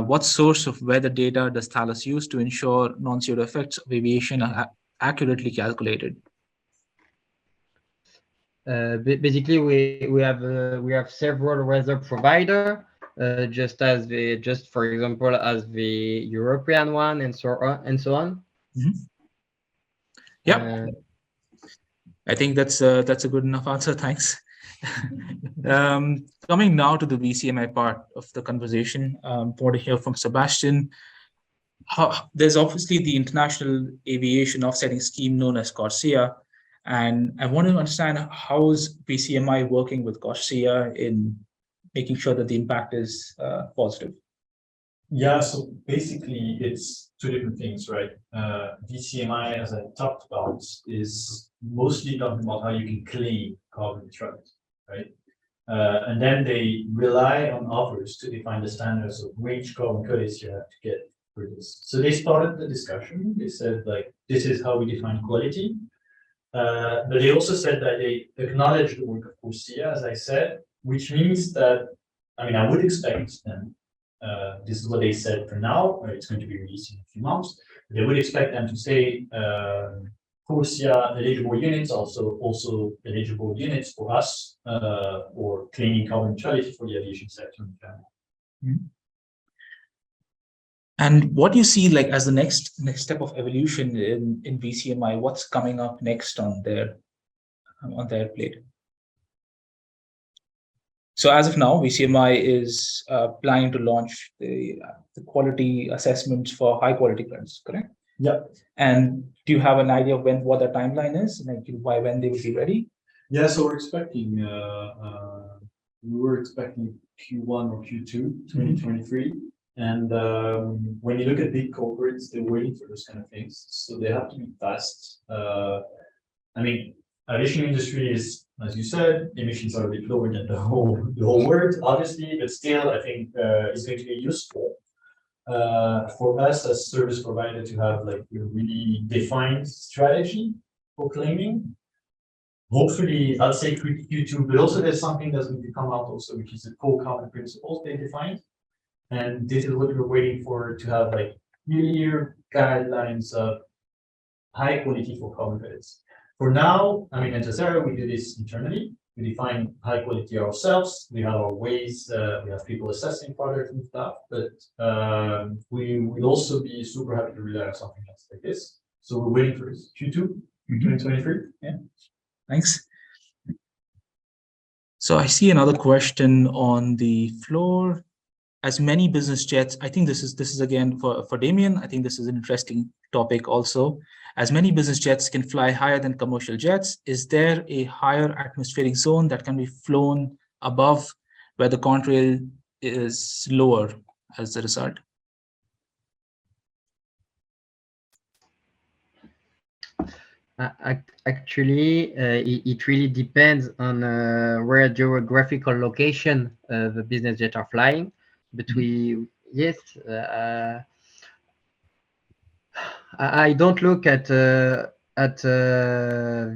A: what source of weather data does Thales use to ensure non-CO2 effects of aviation are accurately calculated?
C: Basically, we have several weather provider, just for example as the European one and so on.
A: Yeah, I think that's a good enough answer. Thanks. Coming now to the VCMI part of the conversation, want to hear from Sebastien. There's obviously the International Aviation Offsetting Scheme known as Garcia, and I want to understand how is BCMI working with Garcia in making sure that the impact is positive.
B: Yeah, so basically it's two different things, right? VCMI, as I talked about, is mostly talking about how you can claim carbon neutrality, right? And then they rely on others to define the standards of which carbon credits you have to get for this. So they started the discussion. They said, like, this is how we define quality. But they also said that they acknowledge the work of Garcia, as I said, which means that, I mean, I would expect them, this is what they said for now, it's going to be released in a few months. They would expect them to say Garcia eligible units, also eligible units for us, or claiming carbon neutrality for the aviation sector in general.
A: And what do you see like as the next step of evolution in VCMI? What's coming up next on their plate? So as of now, VCMI is planning to launch the quality assessments for high quality credits, correct?
B: Yeah.
A: And do you have an idea of what the timeline is, like by when they will be ready?
B: Yeah, so we're expecting we were expecting Q1 or Q2 2023. And when you look at big corporates, they're waiting for those kind of things, so they have to be fast. I mean, aviation industry is, as you said, emissions are a bit lower than the whole world, obviously, but still, I think it's going to be useful for us as service provider to have like a really defined strategy for claiming. Hopefully, I'll say Q2, but also there's something that's going to come out also, which is the core carbon principles they defined. And this is what we're waiting for, to have like clear guidelines of high quality for carbon credits. For now, I mean, at Azzera, we do this internally. We define high quality ourselves. We have our ways, we have people assessing products and stuff, but we will also be super happy to rely on something else like this. So we're waiting for this Q2 2023.
A: Yeah, thanks. So I see another question on the floor. As many business jets, I think this is again for Damien. I think this is an interesting topic also. As many business jets can fly higher than commercial jets, is there a higher atmospheric zone that can be flown above where the contrail is lower as a result?
C: Actually, it really depends on where geographical location the business jets are flying. But I don't look at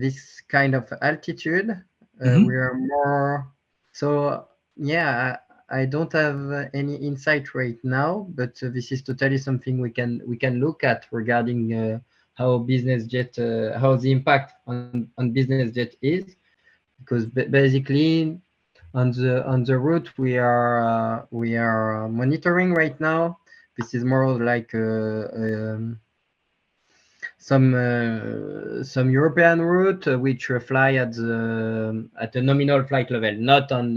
C: this kind of altitude. We are more so. Yeah, I don't have any insight right now, but this is totally something we can look at regarding how business jet, how the impact on business jet is, because basically on the route we are monitoring right now. This is more like some European route which fly at the nominal flight level, not on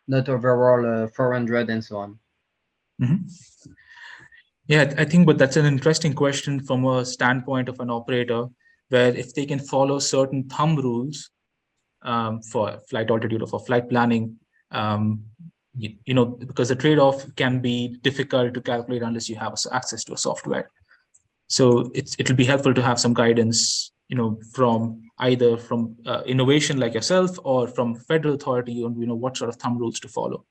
C: not overall 400 and so on.
A: Yeah, I think, but that's an interesting question from a standpoint of an operator, where if they can follow certain thumb rules for flight altitude or for flight planning, because the trade-off can be difficult to calculate unless you have access to a software. So it'll be helpful to have some guidance, from either from innovation like yourself or from federal authority on, what sort of thumb rules to follow.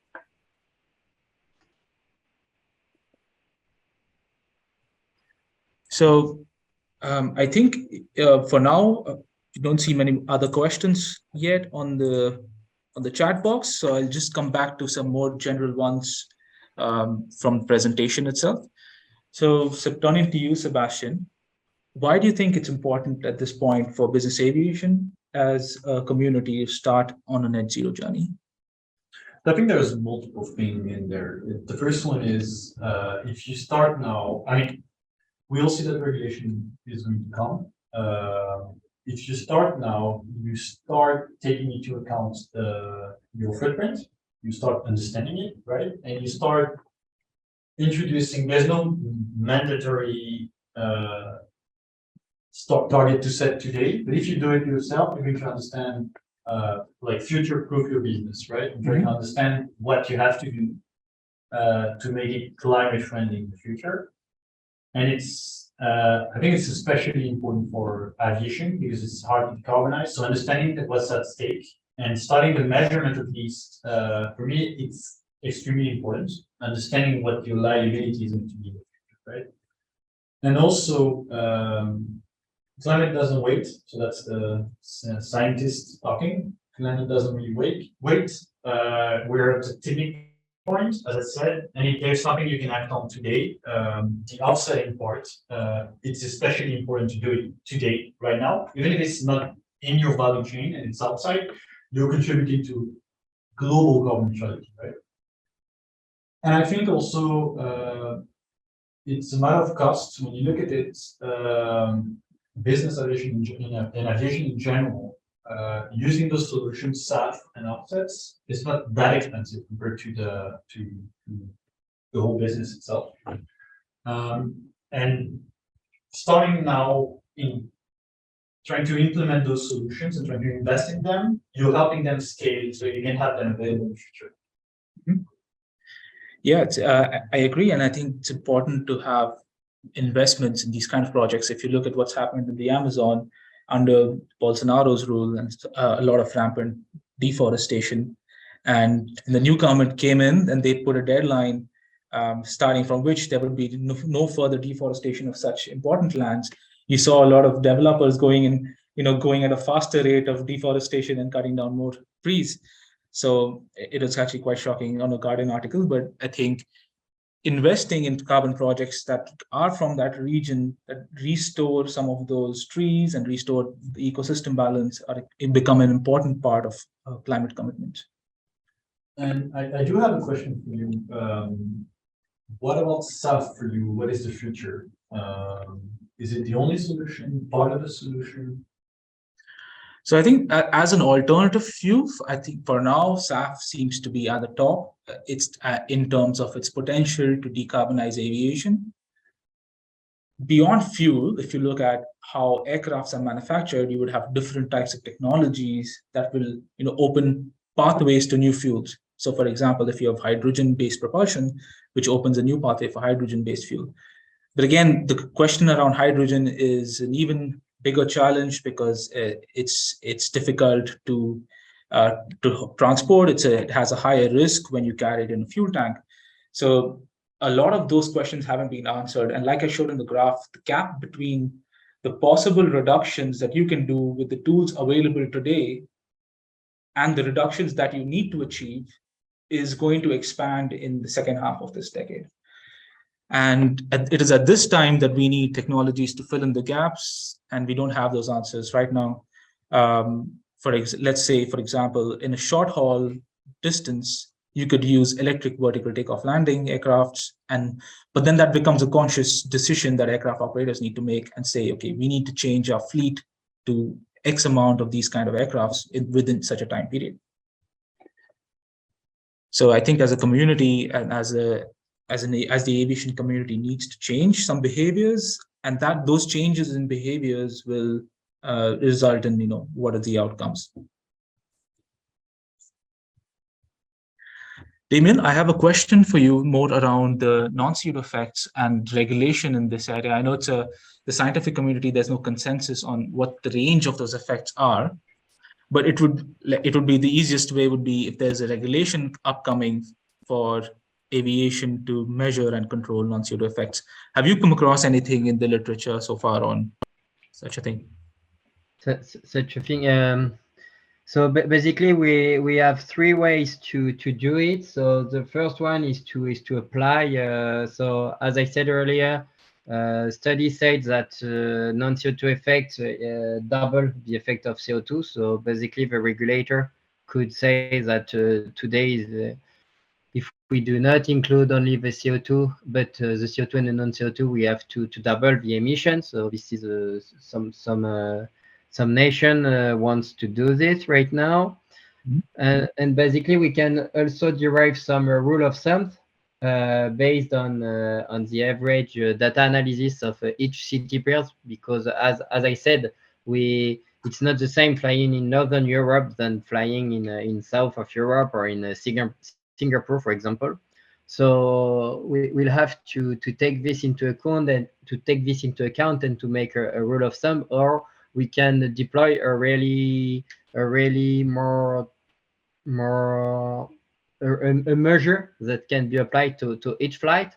A: So I think for now, you don't see many other questions yet on the chat box. So I'll just come back to some more general ones from the presentation itself. So turning to you, Sebastien, why do you think it's important at this point for business aviation as a community to start on a net zero journey?
D: I think there's multiple things in there. The first one is if you start now, I mean, we all see that regulation is going to come. If you start now, you start taking into account your footprint, you start understanding it, right? And you start introducing, there's no mandatory stock target to set today, but if you do it yourself, you're going to understand like future-proof your business, right? You're going to understand what you have to do to make it climate-friendly in the future. And it's, I think it's especially important for aviation because it's hard to decarbonize. So understanding that what's at stake and starting the measurement of these, for me, it's extremely important. Understanding what your liability is going to be in the future, right? And also, climate doesn't wait. So that's the scientists talking. Climate doesn't really wait. We're at the tipping point, as I said, and if there's something you can act on today, the offsetting part, it's especially important to do it today, right now. Even if it's not in your value chain and it's outside, you're contributing to global carbon neutrality, right? And I think also it's a matter of cost. When you look at it, business aviation and aviation in general, using those solutions, SAF and offsets, it's not that expensive compared to the whole business itself. And starting now in trying to implement those solutions and trying to invest in them, you're helping them scale so you can have them available in the future.
A: Yeah, I agree. And I think it's important to have investments in these kind of projects. If you look at what's happened in the Amazon under Bolsonaro's rule and a lot of rampant deforestation, and the new government came in and they put a deadline starting from which there would be no further deforestation of such important lands. You saw a lot of developers going at a faster rate of deforestation and cutting down more trees. So it was actually quite shocking on a Guardian article, but I think investing in carbon projects that are from that region that restore some of those trees and restore the ecosystem balance become an important part of climate commitment.
D: And I do have a question for you. What about SAF for you? What is the future? Is it the only solution, part of the solution?
A: So I think as an alternative fuel, I think for now, SAF seems to be at the top. It's in terms of its potential to decarbonize aviation. Beyond fuel, if you look at how aircrafts are manufactured, you would have different types of technologies that will open pathways to new fuels. So for example, if you have hydrogen-based propulsion, which opens a new pathway for hydrogen-based fuel. But again, the question around hydrogen is an even bigger challenge because it's difficult to transport. It has a higher risk when you carry it in a fuel tank. So a lot of those questions haven't been answered. And like I showed in the graph, the gap between the possible reductions that you can do with the tools available today and the reductions that you need to achieve is going to expand in the second half of this decade. And it is at this time that we need technologies to fill in the gaps, and we don't have those answers right now. Let's say, for example, in a short haul distance, you could use electric vertical takeoff landing aircrafts, but then that becomes a conscious decision that aircraft operators need to make and say, okay, we need to change our fleet to X amount of these kind of aircrafts within such a time period. So I think as a community and as the aviation community needs to change some behaviors, and that those changes in behaviors will result in, what are the outcomes. Damien, I have a question for you more around the non-CO2 effects and regulation in this area. I know it's the scientific community, there's no consensus on what the range of those effects are, but it would be the easiest way would be if there's a regulation upcoming for aviation to measure and control non-CO2 effects. Have you come across anything in the literature so far on such a thing?
C: Such a thing. So basically, we have three ways to do it. So the first one is to apply. So as I said earlier, studies said that non-CO2 effects double the effect of CO2. So basically, the regulator could say that today if we do not include only the CO2, but the CO2 and the non-CO2, we have to double the emissions. So this is some nation wants to do this right now. Mm-hmm. And basically, we can also derive some rule of thumb based on the average data analysis of each city pairs, because as I said, it's not the same flying in Northern Europe than flying in South of Europe or in Singapore, for example. So we'll have to take this into account and to make a rule of thumb, or we can deploy a really a measure that can be applied to each flight.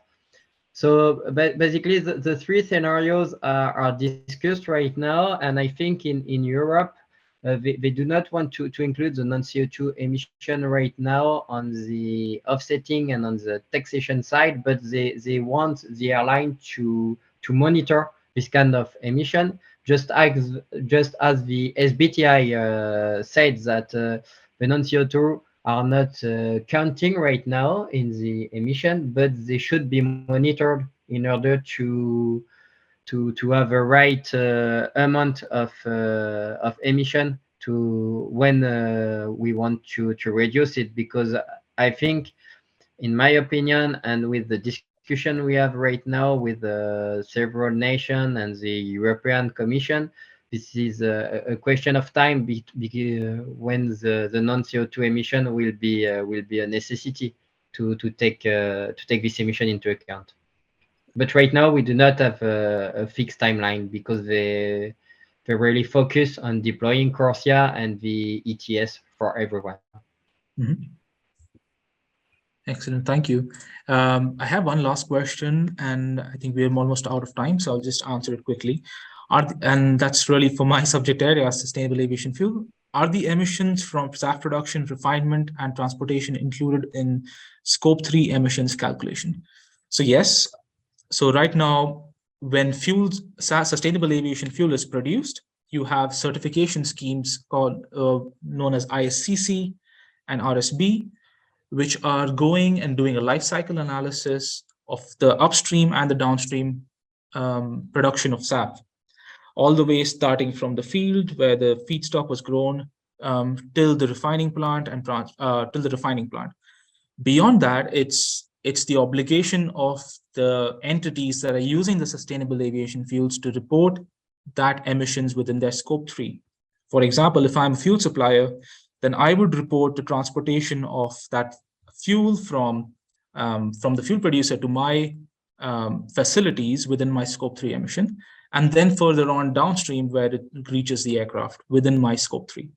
C: So basically, the three scenarios are discussed right now, and I think in Europe, they do not want to include the non-CO2 emission right now on the offsetting and on the taxation side, but they want the airline to monitor this kind of emission, just as the SBTi said that the non-CO2 are not counting right now in the emission, but they should be monitored in order to have a right amount of emission to when we want to reduce it. Because I think, in my opinion, and with the discussion we have right now with several nations and the European Commission, this is a question of time when the non-CO2 emission will be a necessity to take this emission into account. But right now we do not have a fixed timeline because they really focus on deploying Garcia and the ETS for everyone.
A: Mm-hmm. Excellent, thank you. I have one last question, and I think we're almost out of time, so I'll just answer it quickly. And that's really for my subject area, sustainable aviation fuel. Are the emissions from SAF production, refinement, and transportation included in Scope 3 emissions calculation? So yes. So right now, when sustainable aviation fuel is produced, you have certification schemes called known as ISCC and RSB, which are going and doing a life cycle analysis of the upstream and the downstream production of SAF, all the way starting from the field where the feedstock was grown till the refining plant and till the refining plant. Beyond that, it's the obligation of the entities that are using the sustainable aviation fuels to report that emissions within their Scope 3. For example, if I'm a fuel supplier, then I would report the transportation of that fuel from the fuel producer to my facilities within my Scope 3 emission, and then further on downstream where it reaches the aircraft within my Scope 3.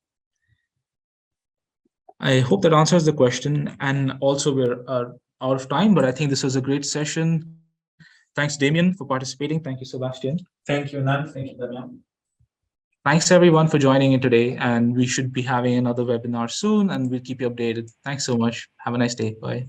A: I hope that answers the question. And also we're out of time, but I think this was a great session. Thanks, Damien, for participating. Thank you, Sebastien.
B: Thank you, Nan. Thank you, Damien.
A: Thanks, everyone, for joining in today. And we should be having another webinar soon, and we'll keep you updated. Thanks so much. Have a nice day. Bye.